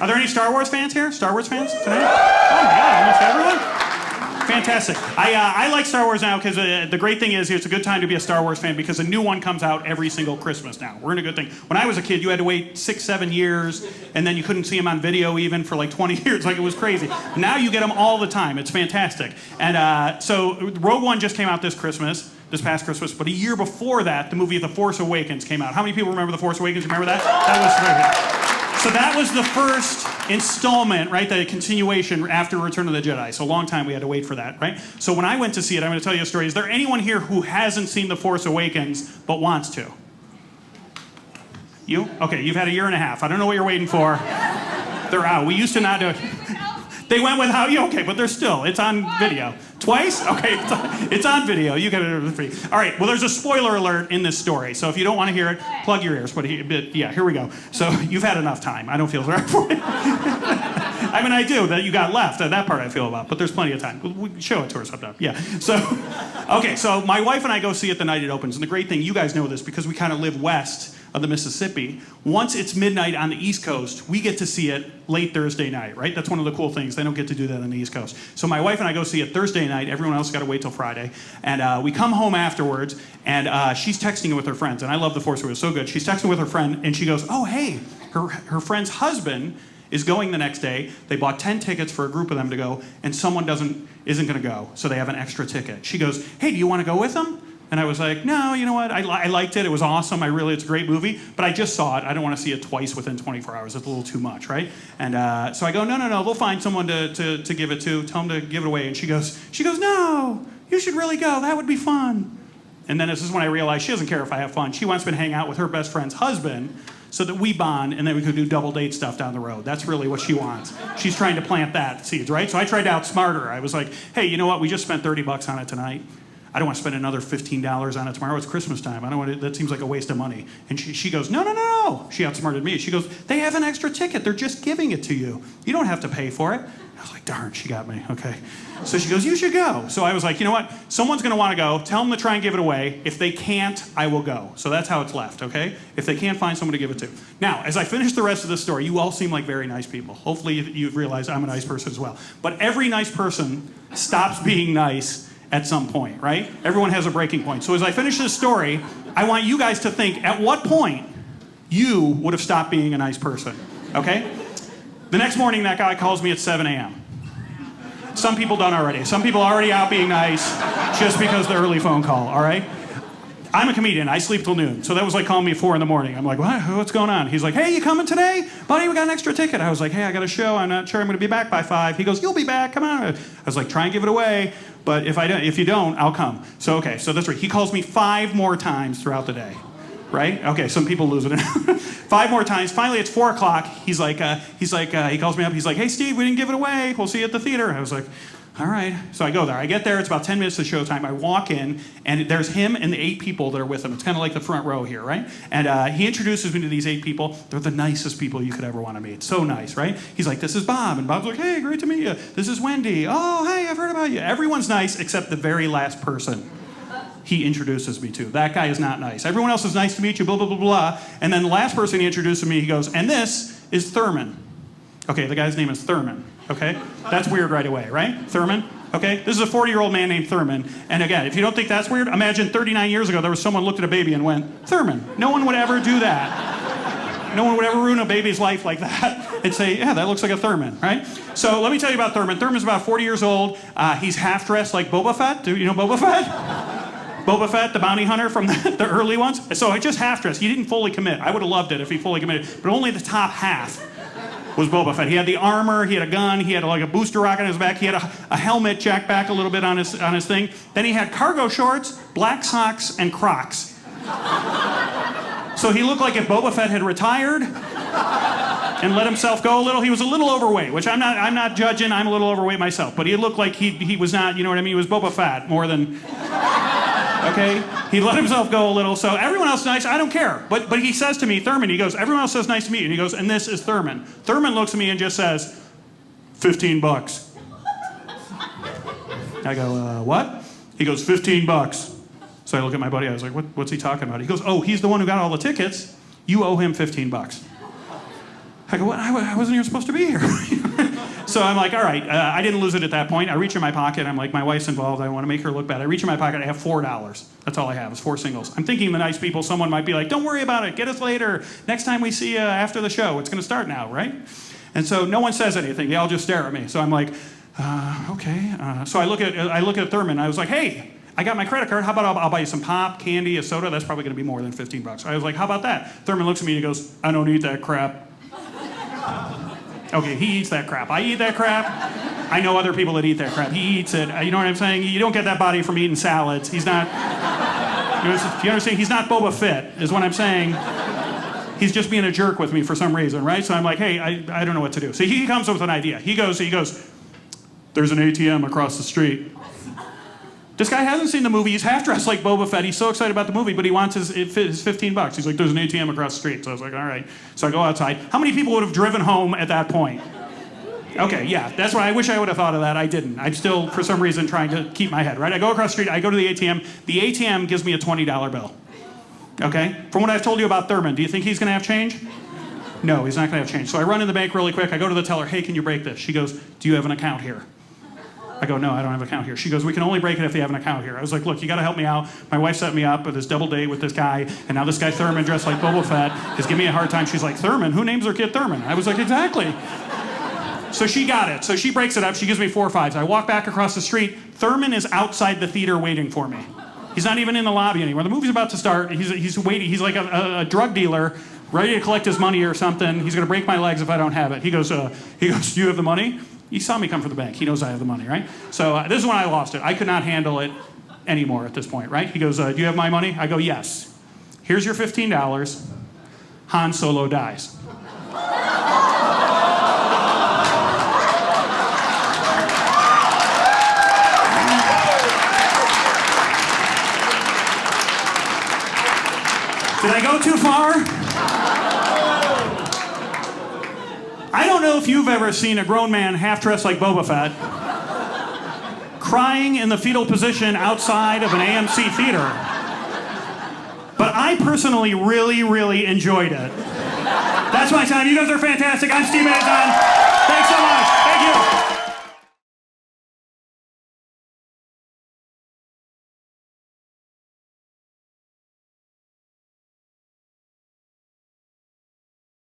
Are there any Star Wars fans here? Star Wars fans tonight? Oh my God, almost everyone? Fantastic. I like Star Wars now because the great thing is it's a good time to be a Star Wars fan because a new one comes out every single Christmas now. We're in a good thing. When I was a kid, you had to wait 6-7 years, and then you couldn't see them on video even for like 20 years. Like, it was crazy. Now you get them all the time. It's fantastic. And so Rogue One just came out this past Christmas, but a year before that, the movie The Force Awakens came out. How many people remember The Force Awakens? Remember that? That was very good. So that was the first installment, right? The continuation after Return of the Jedi. So a long time we had to wait for that, right? So when I went to see it, I'm going to tell you a story. Is there anyone here who hasn't seen The Force Awakens but wants to? You? Okay, you've had a year and a half. I don't know what you're waiting for. They're out. We used to not do it. They went without you? Okay, but it's on video. Twice? Okay, it's on video. You get it free. All right, well, there's a spoiler alert in this story. So if you don't want to hear it, plug your ears. But yeah, here we go. So you've had enough time. I don't feel sorry for you. I mean, I do. That you got left. That part I feel about. But there's plenty of time. We show it to her sometime. Yeah. So, okay, so my wife and I go see it the night it opens. And the great thing, you guys know this because we kind of live west of the Mississippi. Once it's midnight on the East Coast, we get to see it late Thursday night, right? That's one of the cool things. They don't get to do that on the East Coast. So my wife and I go see it Thursday night. Everyone else got to wait till Friday. And we come home afterwards, and she's texting with her friends. And I love The Force Awakens. It's so good. She's texting with her friend, and she goes, oh, hey, her friend's husband is going the next day. They bought 10 tickets for a group of them to go, and someone isn't going to go, so they have an extra ticket. She goes, hey, do you want to go with them? And I was like, no, you know what? I liked it. It was awesome. It's a great movie. But I just saw it. I don't want to see it twice within 24 hours. It's a little too much, right? And so I go, no. They'll find someone to give it to. Tell them to give it away. And she goes, no, you should really go. That would be fun. And then this is when I realized she doesn't care if I have fun. She wants me to hang out with her best friend's husband so that we bond and then we could do double date stuff down the road. That's really what she wants. She's trying to plant that seeds, right? So I tried to outsmart her. I was like, hey, you know what? We just spent $30 on it tonight. I don't want to spend another $15 on it tomorrow. It's Christmas time. That seems like a waste of money. And she goes, no. She outsmarted me. She goes, they have an extra ticket. They're just giving it to you. You don't have to pay for it. I was like, darn, she got me. Okay. So she goes, you should go. So I was like, you know what? Someone's going to want to go. Tell them to try and give it away. If they can't, I will go. So that's how it's left, okay? If they can't find someone to give it to. Now, as I finish the rest of the story, you all seem like very nice people. Hopefully you've realized I'm a nice person as well. But every nice person stops being nice at some point, right? Everyone has a breaking point. So as I finish this story, I want you guys to think at what point you would have stopped being a nice person, okay? The next morning, that guy calls me at 7 a.m. Some people don't already. Some people are already out being nice just because the early phone call, all right? I'm a comedian. I sleep till noon. So that was like calling me at 4 in the morning. I'm like, what's going on? He's like, hey, you coming today? Buddy, we got an extra ticket. I was like, hey, I got a show. I'm not sure I'm going to be back by 5. He goes, you'll be back. Come on. I was like, try and give it away. But if you don't, I'll come. So, okay, so that's right. He calls me 5 more times throughout the day. Right? Okay, some people lose it. 5 more times. Finally, it's 4 o'clock. He calls me up. He's like, hey, Steve, we didn't give it away. We'll see you at the theater. I was like, all right. So I go there. I get there. It's about 10 minutes to showtime. I walk in, and there's him and the 8 people that are with him. It's kind of like the front row here, right? And he introduces me to these 8 people. They're the nicest people you could ever want to meet. So nice, right? He's like, this is Bob. And Bob's like, hey, great to meet you. This is Wendy. Oh, hey, I've heard about you. Everyone's nice except the very last person he introduces me to. That guy is not nice. Everyone else is nice to meet you, blah, blah, blah, blah. And then the last person he introduces me, he goes, and this is Thurman. Okay, the guy's name is Thurman, okay? That's weird right away, right? Thurman, okay? This is a 40-year-old man named Thurman. And again, if you don't think that's weird, imagine 39 years ago there was someone looked at a baby and went, Thurman. No one would ever do that. No one would ever ruin a baby's life like that and say, yeah, that looks like a Thurman, right? So let me tell you about Thurman. Thurman's about 40 years old. He's half-dressed like Boba Fett. Do you know Boba Fett? Boba Fett, the bounty hunter from the early ones. So just half-dressed. He didn't fully commit. I would have loved it if he fully committed. But only the top half was Boba Fett. He had the armor, he had a gun, he had like a booster rocket on his back, he had a helmet jacked back a little bit on his thing. Then he had cargo shorts, black socks, and Crocs. So he looked like if Boba Fett had retired and let himself go a little. He was a little overweight, which I'm not judging. I'm a little overweight myself. But he looked like he was not, you know what I mean? He was Boba Fett more than... Okay? He let himself go a little. So everyone else is nice. I don't care. But he says to me, Thurman, he goes, everyone else says nice to meet you. And he goes, and this is Thurman. Thurman looks at me and just says, $15. I go, what? He goes, $15. So I look at my buddy. I was like, what's he talking about? He goes, oh, he's the one who got all the tickets. You owe him $15. I go, what? I wasn't even supposed to be here. So I'm like, all right, I didn't lose it at that point. I reach in my pocket. I'm like, my wife's involved. I want to make her look bad. I reach in my pocket. I have $4. That's all I have is 4 singles. I'm thinking the nice people, someone might be like, don't worry about it. Get us later. Next time we see you after the show. It's going to start now, right? And so no one says anything. They all just stare at me. So I'm like, okay. So I look at Thurman. I was like, hey, I got my credit card. How about I'll buy you some pop, candy, a soda? That's probably going to be more than $15. I was like, how about that? Thurman looks at me and he goes, I don't eat that crap. Okay, he eats that crap. I eat that crap. I know other people that eat that crap. He eats it. You know what I'm saying? You don't get that body from eating salads. He's not... You understand? He's not Boba Fett, is what I'm saying. He's just being a jerk with me for some reason, right? So I'm like, hey, I don't know what to do. So he comes up with an idea. He goes, there's an ATM across the street. This guy hasn't seen the movie. He's half dressed like Boba Fett. He's so excited about the movie, but he wants his $15. He's like, there's an ATM across the street. So I was like, all right. So I go outside. How many people would have driven home at that point? Okay, yeah, that's why I wish I would have thought of that. I didn't. I'm still, for some reason, trying to keep my head, right? I go across the street. I go to the ATM. The ATM gives me a $20 bill. Okay? From what I've told you about Thurman, do you think he's going to have change? No, he's not going to have change. So I run in the bank really quick. I go to the teller. Hey, can you break this? She goes, do you have an account here? I go, no, I don't have an account here. She goes, we can only break it if you have an account here. I was like, look, you got to help me out. My wife set me up with this double date with this guy, and now this guy Thurman dressed like Boba Fett is giving me a hard time. She's like, Thurman? Who names their kid Thurman? I was like, exactly. So she got it. So she breaks it up. She gives me 4 5s. I walk back across the street. Thurman is outside the theater waiting for me. He's not even in the lobby anymore. The movie's about to start. He's waiting. He's like a drug dealer ready to collect his money or something. He's going to break my legs if I don't have it. He goes, do you have the money? He saw me come from the bank. He knows I have the money, right? So this is when I lost it. I could not handle it anymore at this point, right? He goes, do you have my money? I go, yes. Here's your $15. Han Solo dies. Did I go too far? I don't know if you've ever seen a grown man half dressed like Boba Fett crying in the fetal position outside of an AMC theater. But I personally really, really enjoyed it. That's my time. You guys are fantastic. I'm Steve Mazon.